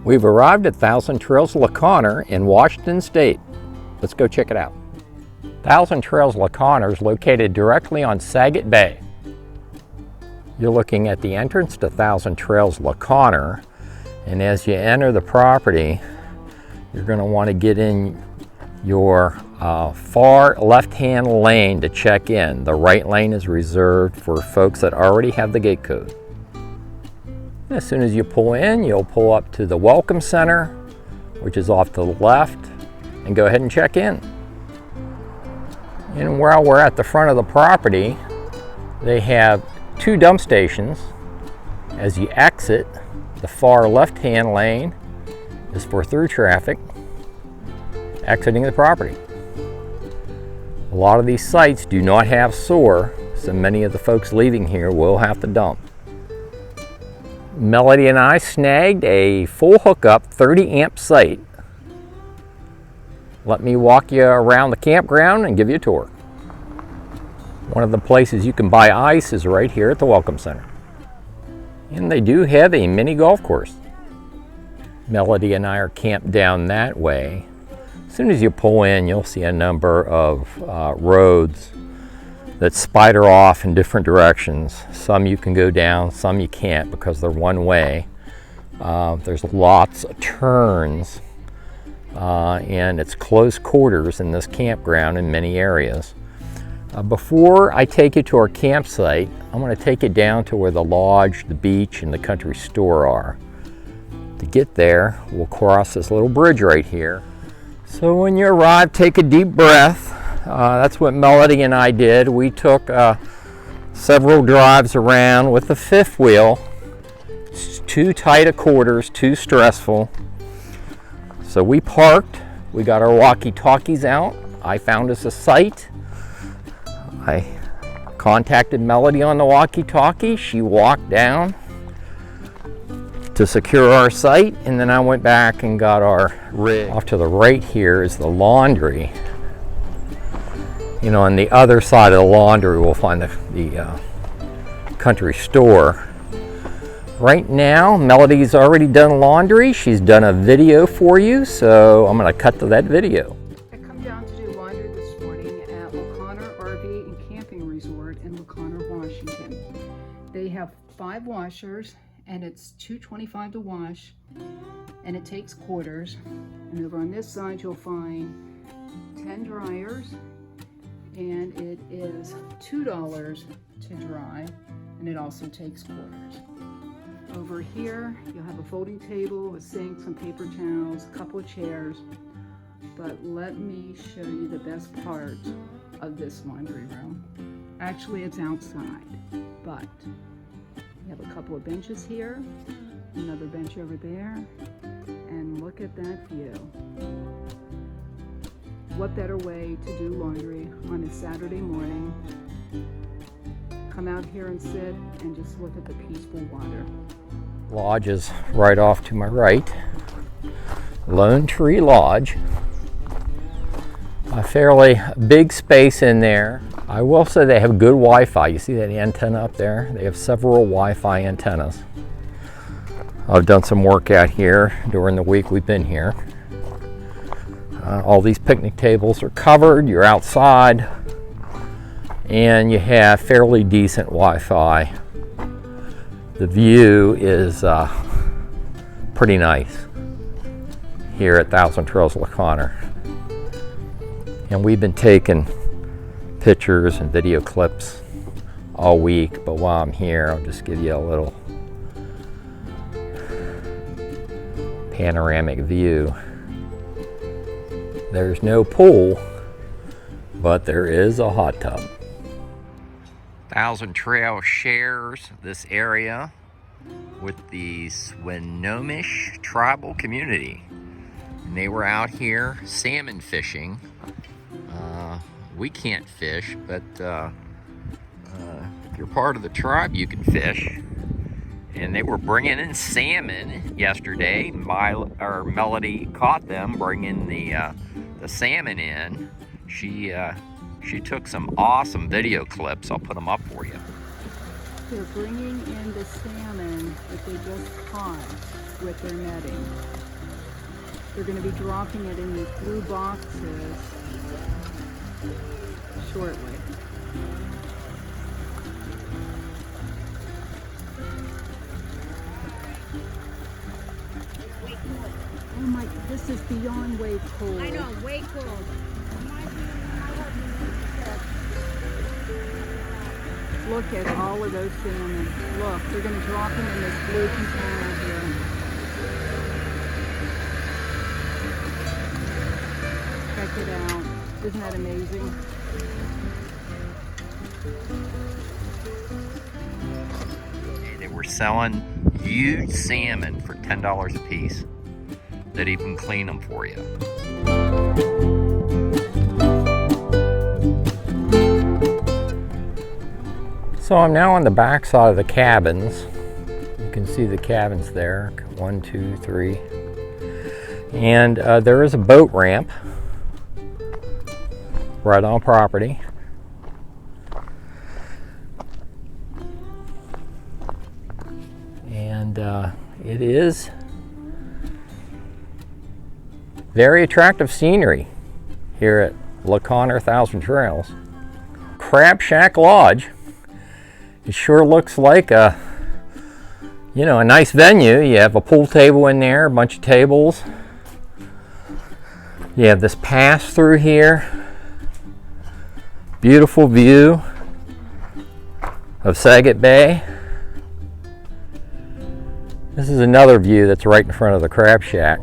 We've arrived at Thousand Trails La Conner in Washington State. Let's go check it out. Thousand Trails La Conner is located directly on Saget Bay. You're looking at the entrance to Thousand Trails La Conner, and as you enter the property, you're going to want to get in your far left-hand lane to check in. The right lane is reserved for folks that already have the gate code. As soon as you pull in, you'll pull up to the Welcome Center, which is off to the left, and go ahead and check in. And while we're at the front of the property, they have 2 dump stations. As you exit, the far left-hand lane is for through traffic exiting the property. A lot of these sites do not have sewer, so many of the folks leaving here will have to dump. Melody and I snagged a full hookup 30 amp site. Let me walk you around the campground and give you a tour. One of the places you can buy ice is right here at the Welcome Center. And they do have a mini golf course. Melody and I are camped down that way. As soon as you pull in, you'll see a number of roads that spider off in different directions. Some you can go down, some you can't because they're one way. There's lots of turns and it's close quarters in this campground in many areas. Before I take you to our campsite, I'm going to take you down to where the lodge, the beach, and the country store are. To get there, we'll cross this little bridge right here. So when you arrive, take a deep breath. That's what Melody and I did. We took several drives around with the fifth wheel. It's too tight of quarters, too stressful. So we parked, we got our walkie-talkies out. I found us a site. I contacted Melody on the walkie-talkie. She walked down to secure our site, and then I went back and got our rig. Off to the right here is the laundry. You know, on the other side of the laundry, we'll find the country store. Right now, Melody's already done laundry. She's done a video for you, so I'm going to cut to that video. I come down to do laundry this morning at La Conner RV and Camping Resort in La Conner, Washington. They have 5 washers, and it's $2.25 to wash, and it takes quarters. And over on this side, you'll find 10 dryers. And it is $2 to dry, and it also takes quarters. Over here, you'll have a folding table, a sink, some paper towels, a couple of chairs. But let me show you the best part of this laundry room. Actually, it's outside, but we have a couple of benches here, another bench over there, and look at that view. What better way to do laundry on a Saturday morning? Come out here and sit and just look at the peaceful water. Lodge is right off to my right. Lone Tree Lodge. A fairly big space in there. I will say they have good Wi-Fi. You see that antenna up there? They have several Wi-Fi antennas. I've done some work out here during the week we've been here. All these picnic tables are covered, you're outside, and you have fairly decent Wi-Fi. The view is pretty nice here at Thousand Trails La Conner. And we've been taking pictures and video clips all week, but while I'm here, I'll just give you a little panoramic view. There's no pool, but there is a hot tub. Thousand Trail shares this area with the Swinomish tribal community. And they were out here salmon fishing. We can't fish, but if you're part of the tribe, you can fish. And they were bringing in salmon yesterday. Melody caught them bringing the salmon in. She took some awesome video clips. I'll put them up for you. They're bringing in the salmon that they just caught. with their netting. They're going to be dropping it in these blue boxes shortly. Oh my, this is beyond way cold. I know, way cold. Look at all of those salmon. Look, they're going to drop them in this blue container here. Check it out. Isn't that amazing? They were selling huge salmon for $10 a piece. They'd even clean them for you. So I'm now on the back side of the cabins. You can see the cabins there, 1, 2, 3. And there is a boat ramp right on property. And it is very attractive scenery here at Le Conner Thousand Trails. Crab Shack Lodge. It sure looks like a nice venue. You have a pool table in there, a bunch of tables. You have this pass through here. Beautiful view of Saget Bay. This is another view that's right in front of the Crab Shack.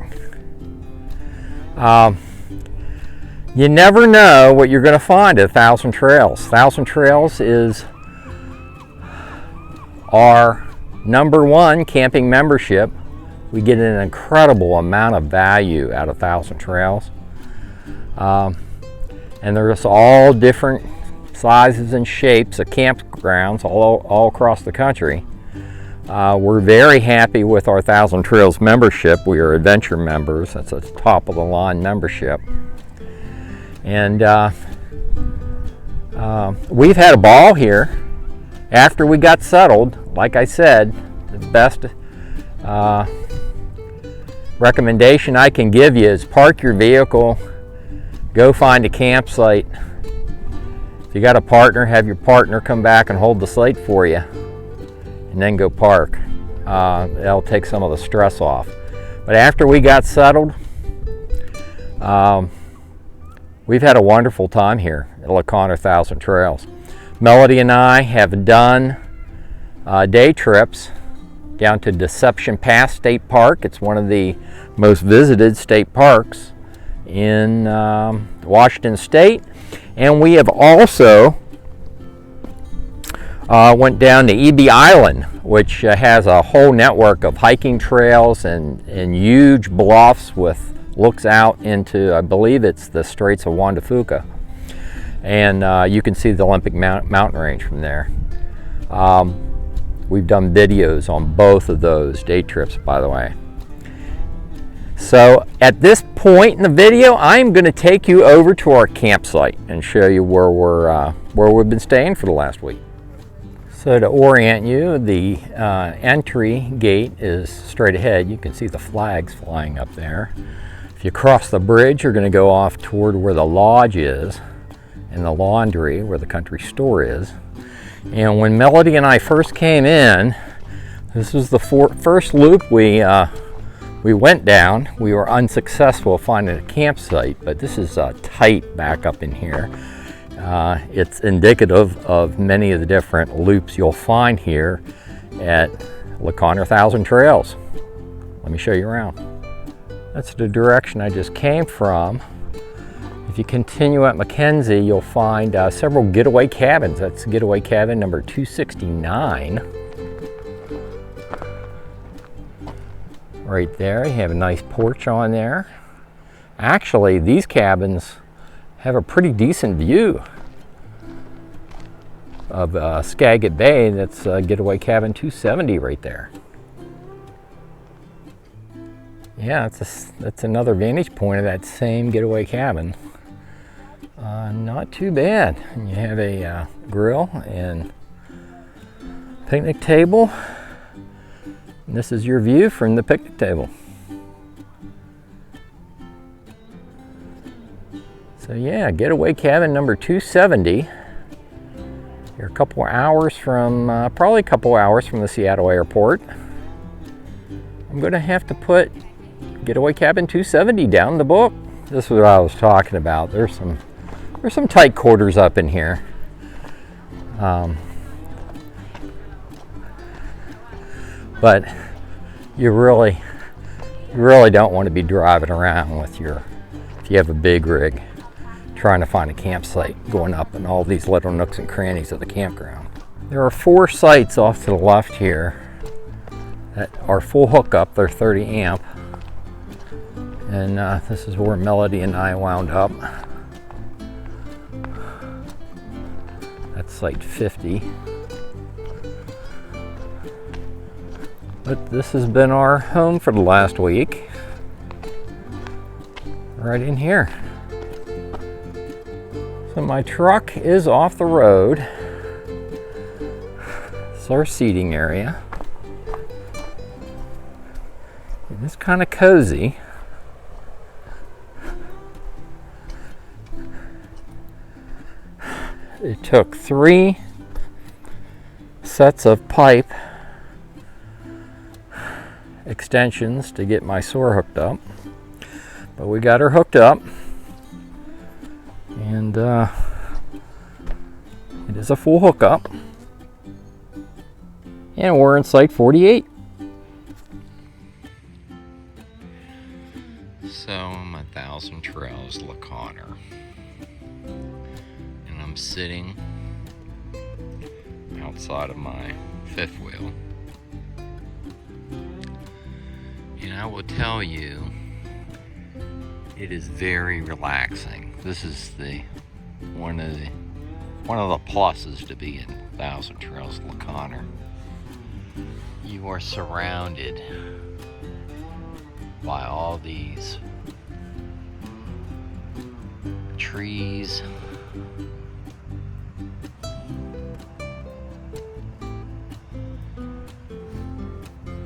You never know what you're going to find at Thousand Trails. Thousand Trails is our #1 camping membership. We get an incredible amount of value out of Thousand Trails. And there's all different sizes and shapes of campgrounds all across the country. We're very happy with our Thousand Trails membership. We are adventure members. That's a top of the line membership. And we've had a ball here. After we got settled, like I said, the best recommendation I can give you is park your vehicle, go find a campsite. If you got a partner, have your partner come back and hold the slate for you, and then go park. That'll take some of the stress off. But after we got settled, we've had a wonderful time here at Le Conner Thousand Trails. Melody and I have done day trips down to Deception Pass State Park. It's one of the most visited state parks in Washington State. And we have also went down to E.B. Island, which has a whole network of hiking trails and huge bluffs with looks out into, I believe it's the Straits of Juan de Fuca. And you can see the Olympic mountain range from there. We've done videos on both of those day trips, by the way. So at this point in the video, I'm going to take you over to our campsite and show you where we've been staying for the last week. So to orient you, the entry gate is straight ahead. You can see the flags flying up there. If you cross the bridge, you're going to go off toward where the lodge is and the laundry, where the country store is. And when Melody and I first came in, this was the first loop we went down. We were unsuccessful finding a campsite, but this is tight back up in here. It's indicative of many of the different loops you'll find here at Le Conner Thousand Trails. Let me show you around. That's the direction I just came from. If you continue at Mackenzie, you'll find several getaway cabins. That's getaway cabin number 269. Right there, you have a nice porch on there. Actually, these cabins have a pretty decent view of Skagit Bay. That's getaway cabin 270 right there. Yeah, that's another vantage point of that same getaway cabin. Not too bad. And you have a grill and picnic table. And this is your view from the picnic table. So yeah, getaway cabin number 270. You're a couple hours from, probably a couple hours from the Seattle airport. I'm gonna have to put getaway cabin 270 down the book. This is what I was talking about. There's some tight quarters up in here. But you really don't want to be driving around with if you have a big rig, trying to find a campsite, going up in all these little nooks and crannies of the campground. There are 4 sites off to the left here that are full hookup. They're 30 amp. And this is where Melody and I wound up. That's site 50. But this has been our home for the last week. Right in here. So my truck is off the road. It's our seating area. It is kind of cozy. It took 3 sets of pipe extensions to get my SOAR hooked up, but we got her hooked up, and it is a full hookup, and we're in site 48. So I'm at Thousand Trails, La Conner, and I'm sitting outside of my fifth wheel. And I will tell you, it is very relaxing. This is one of the pluses to be in Thousand Trails, La Conner. You are surrounded by all these trees,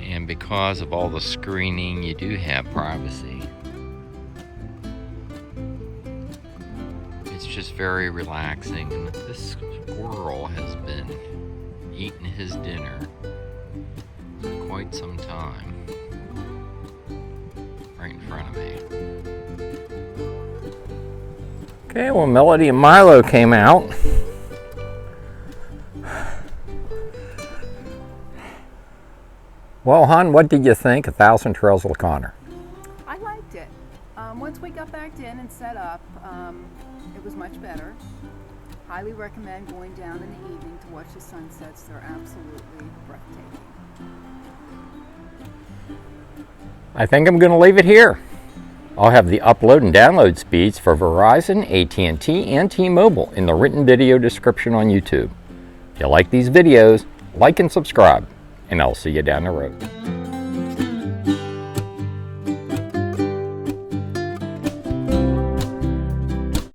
and because of all the screening, you do have privacy. It's just very relaxing, and this squirrel has been eating his dinner for quite some time right in front of me. Okay, well, Melody and Milo came out. Well, hon, what did you think of Thousand Trails, La Conner? I liked it. Once we got back in and set up, it was much better. Highly recommend going down in the evening to watch the sunsets. They're absolutely breathtaking. I think I'm going to leave it here. I'll have the upload and download speeds for Verizon, AT&T, and T-Mobile in the written video description on YouTube. If you like these videos, like and subscribe, and I'll see you down the road.